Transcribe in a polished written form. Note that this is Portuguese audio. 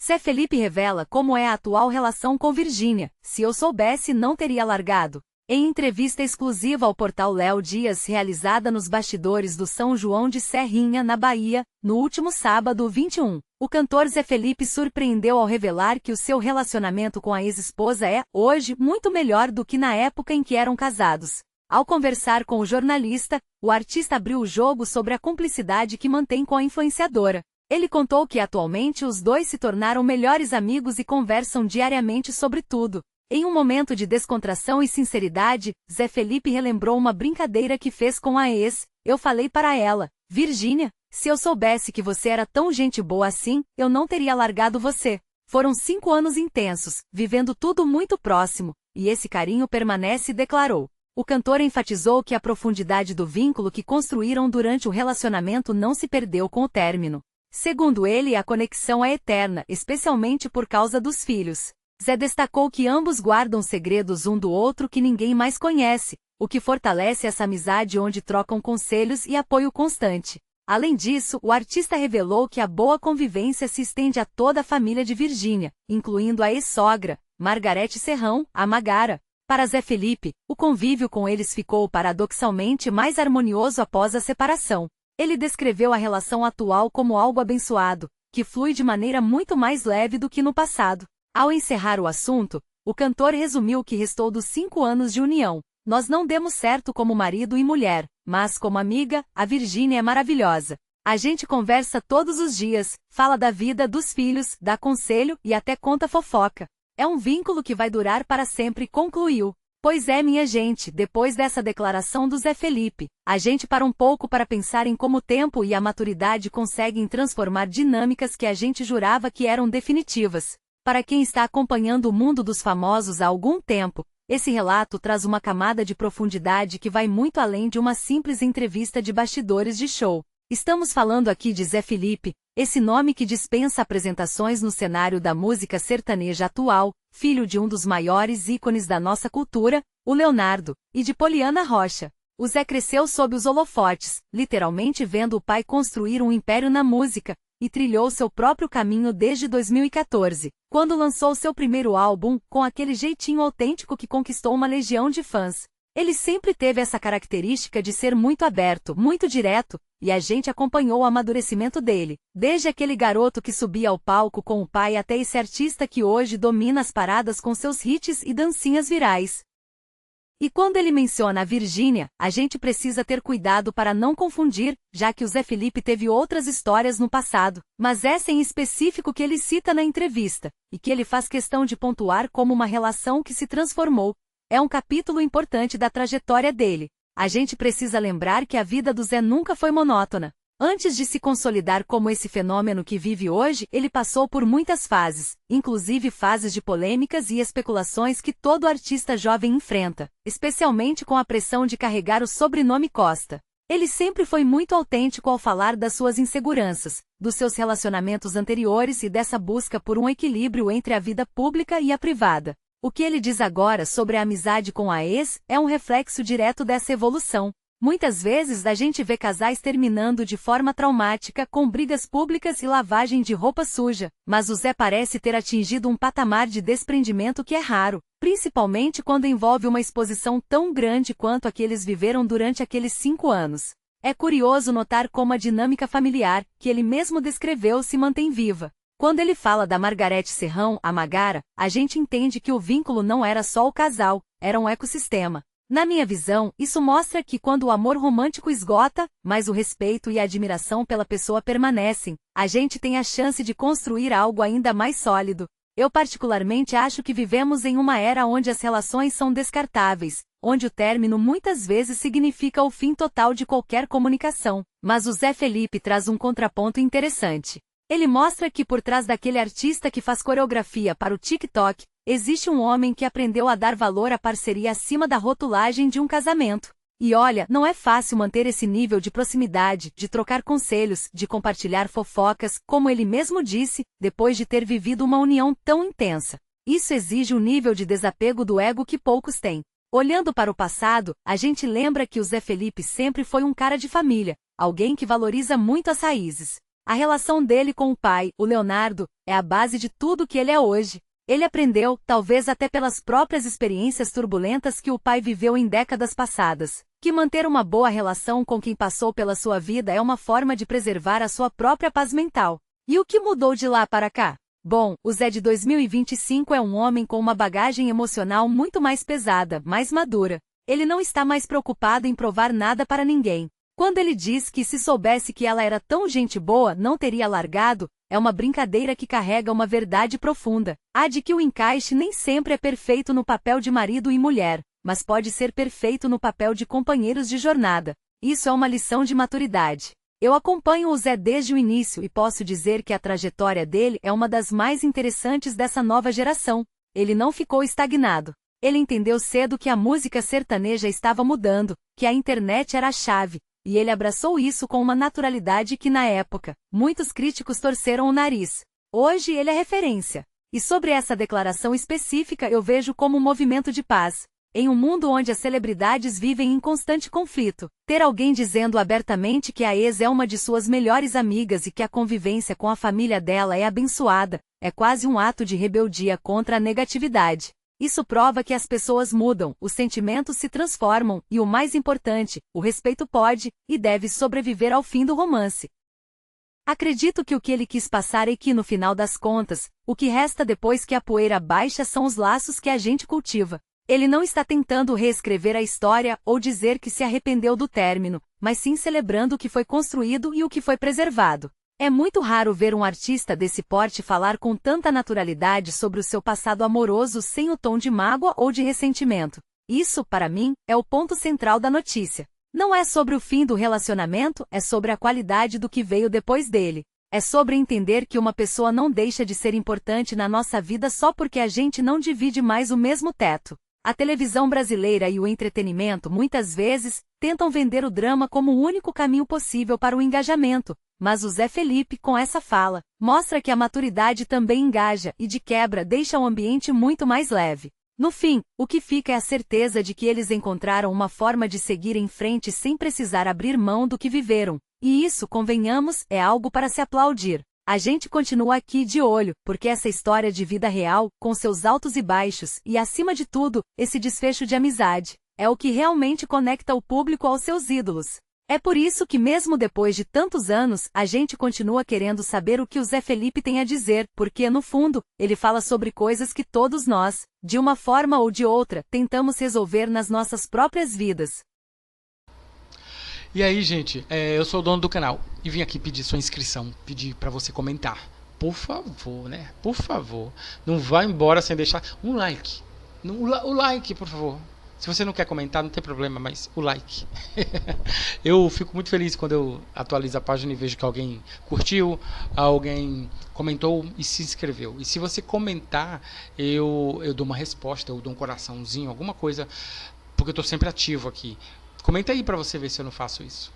Zé Felipe revela como é a atual relação com Virgínia. Se eu soubesse, não teria largado. Em entrevista exclusiva ao portal Léo Dias realizada nos bastidores do São João de Serrinha, na Bahia, no último sábado 21, o cantor Zé Felipe surpreendeu ao revelar que o seu relacionamento com a ex-esposa é, hoje, muito melhor do que na época em que eram casados. Ao conversar com o jornalista, o artista abriu o jogo sobre a cumplicidade que mantém com a influenciadora. Ele contou que atualmente os dois se tornaram melhores amigos e conversam diariamente sobre tudo. Em um momento de descontração e sinceridade, Zé Felipe relembrou uma brincadeira que fez com a ex. Eu falei para ela, Virgínia, se eu soubesse que você era tão gente boa assim, eu não teria largado você. Foram 5 anos intensos, vivendo tudo muito próximo, e esse carinho permanece, declarou. O cantor enfatizou que a profundidade do vínculo que construíram durante o relacionamento não se perdeu com o término. Segundo ele, a conexão é eterna, especialmente por causa dos filhos. Zé destacou que ambos guardam segredos um do outro que ninguém mais conhece, o que fortalece essa amizade onde trocam conselhos e apoio constante. Além disso, o artista revelou que a boa convivência se estende a toda a família de Virgínia, incluindo a ex-sogra, Margarete Serrão, a Magara. Para Zé Felipe, o convívio com eles ficou paradoxalmente mais harmonioso após a separação. Ele descreveu a relação atual como algo abençoado, que flui de maneira muito mais leve do que no passado. Ao encerrar o assunto, o cantor resumiu o que restou dos 5 anos de união. Nós não demos certo como marido e mulher, mas como amiga, a Virgínia é maravilhosa. A gente conversa todos os dias, fala da vida, dos filhos, dá conselho e até conta fofoca. É um vínculo que vai durar para sempre, concluiu. Pois é, minha gente, depois dessa declaração do Zé Felipe, a gente para um pouco para pensar em como o tempo e a maturidade conseguem transformar dinâmicas que a gente jurava que eram definitivas. Para quem está acompanhando o mundo dos famosos há algum tempo, esse relato traz uma camada de profundidade que vai muito além de uma simples entrevista de bastidores de show. Estamos falando aqui de Zé Felipe, esse nome que dispensa apresentações no cenário da música sertaneja atual, filho de um dos maiores ícones da nossa cultura, o Leonardo, e de Poliana Rocha. O Zé cresceu sob os holofotes, literalmente vendo o pai construir um império na música, e trilhou seu próprio caminho desde 2014, quando lançou seu primeiro álbum, com aquele jeitinho autêntico que conquistou uma legião de fãs. Ele sempre teve essa característica de ser muito aberto, muito direto, e a gente acompanhou o amadurecimento dele, desde aquele garoto que subia ao palco com o pai até esse artista que hoje domina as paradas com seus hits e dancinhas virais. E quando ele menciona a Virgínia, a gente precisa ter cuidado para não confundir, já que o Zé Felipe teve outras histórias no passado, mas essa em específico que ele cita na entrevista, e que ele faz questão de pontuar como uma relação que se transformou. É um capítulo importante da trajetória dele. A gente precisa lembrar que a vida do Zé nunca foi monótona. Antes de se consolidar como esse fenômeno que vive hoje, ele passou por muitas fases, inclusive fases de polêmicas e especulações que todo artista jovem enfrenta, especialmente com a pressão de carregar o sobrenome Costa. Ele sempre foi muito autêntico ao falar das suas inseguranças, dos seus relacionamentos anteriores e dessa busca por um equilíbrio entre a vida pública e a privada. O que ele diz agora sobre a amizade com a ex é um reflexo direto dessa evolução. Muitas vezes a gente vê casais terminando de forma traumática, com brigas públicas e lavagem de roupa suja, mas o Zé parece ter atingido um patamar de desprendimento que é raro, principalmente quando envolve uma exposição tão grande quanto a que eles viveram durante aqueles 5 anos. É curioso notar como a dinâmica familiar, que ele mesmo descreveu, se mantém viva. Quando ele fala da Margarete Serrão, a Magara, a gente entende que o vínculo não era só o casal, era um ecossistema. Na minha visão, isso mostra que quando o amor romântico esgota, mas o respeito e a admiração pela pessoa permanecem, a gente tem a chance de construir algo ainda mais sólido. Eu particularmente acho que vivemos em uma era onde as relações são descartáveis, onde o término muitas vezes significa o fim total de qualquer comunicação. Mas o Zé Felipe traz um contraponto interessante. Ele mostra que por trás daquele artista que faz coreografia para o TikTok, existe um homem que aprendeu a dar valor à parceria acima da rotulagem de um casamento. E olha, não é fácil manter esse nível de proximidade, de trocar conselhos, de compartilhar fofocas, como ele mesmo disse, depois de ter vivido uma união tão intensa. Isso exige um nível de desapego do ego que poucos têm. Olhando para o passado, a gente lembra que o Zé Felipe sempre foi um cara de família, alguém que valoriza muito as raízes. A relação dele com o pai, o Leonardo, é a base de tudo que ele é hoje. Ele aprendeu, talvez até pelas próprias experiências turbulentas que o pai viveu em décadas passadas, que manter uma boa relação com quem passou pela sua vida é uma forma de preservar a sua própria paz mental. E o que mudou de lá para cá? Bom, o Zé de 2025 é um homem com uma bagagem emocional muito mais pesada, mais madura. Ele não está mais preocupado em provar nada para ninguém. Quando ele diz que se soubesse que ela era tão gente boa não teria largado, é uma brincadeira que carrega uma verdade profunda. A de que o encaixe nem sempre é perfeito no papel de marido e mulher, mas pode ser perfeito no papel de companheiros de jornada. Isso é uma lição de maturidade. Eu acompanho o Zé desde o início e posso dizer que a trajetória dele é uma das mais interessantes dessa nova geração. Ele não ficou estagnado. Ele entendeu cedo que a música sertaneja estava mudando, que a internet era a chave. E ele abraçou isso com uma naturalidade que, na época, muitos críticos torceram o nariz. Hoje ele é referência. E sobre essa declaração específica eu vejo como um movimento de paz. Em um mundo onde as celebridades vivem em constante conflito, ter alguém dizendo abertamente que a ex é uma de suas melhores amigas e que a convivência com a família dela é abençoada, é quase um ato de rebeldia contra a negatividade. Isso prova que as pessoas mudam, os sentimentos se transformam e, o mais importante, o respeito pode e deve sobreviver ao fim do romance. Acredito que o que ele quis passar é que, no final das contas, o que resta depois que a poeira baixa são os laços que a gente cultiva. Ele não está tentando reescrever a história ou dizer que se arrependeu do término, mas sim celebrando o que foi construído e o que foi preservado. É muito raro ver um artista desse porte falar com tanta naturalidade sobre o seu passado amoroso sem o tom de mágoa ou de ressentimento. Isso, para mim, é o ponto central da notícia. Não é sobre o fim do relacionamento, é sobre a qualidade do que veio depois dele. É sobre entender que uma pessoa não deixa de ser importante na nossa vida só porque a gente não divide mais o mesmo teto. A televisão brasileira e o entretenimento muitas vezes tentam vender o drama como o único caminho possível para o engajamento, mas o Zé Felipe, com essa fala, mostra que a maturidade também engaja e, de quebra, deixa o ambiente muito mais leve. No fim, o que fica é a certeza de que eles encontraram uma forma de seguir em frente sem precisar abrir mão do que viveram, e isso, convenhamos, é algo para se aplaudir. A gente continua aqui de olho, porque essa história de vida real, com seus altos e baixos, e acima de tudo, esse desfecho de amizade, é o que realmente conecta o público aos seus ídolos. É por isso que mesmo depois de tantos anos, a gente continua querendo saber o que o Zé Felipe tem a dizer, porque no fundo, ele fala sobre coisas que todos nós, de uma forma ou de outra, tentamos resolver nas nossas próprias vidas. E aí, gente, eu sou o dono do canal e vim aqui pedir sua inscrição, pedir para você comentar. Por favor, né? Por favor. Não vá embora sem deixar um like. O like, por favor. Se você não quer comentar, não tem problema, mas o like. Eu fico muito feliz quando eu atualizo a página e vejo que alguém curtiu, alguém comentou e se inscreveu. E se você comentar, eu dou uma resposta, eu dou um coraçãozinho, alguma coisa, porque eu estou sempre ativo aqui. Comenta aí pra você ver se eu não faço isso.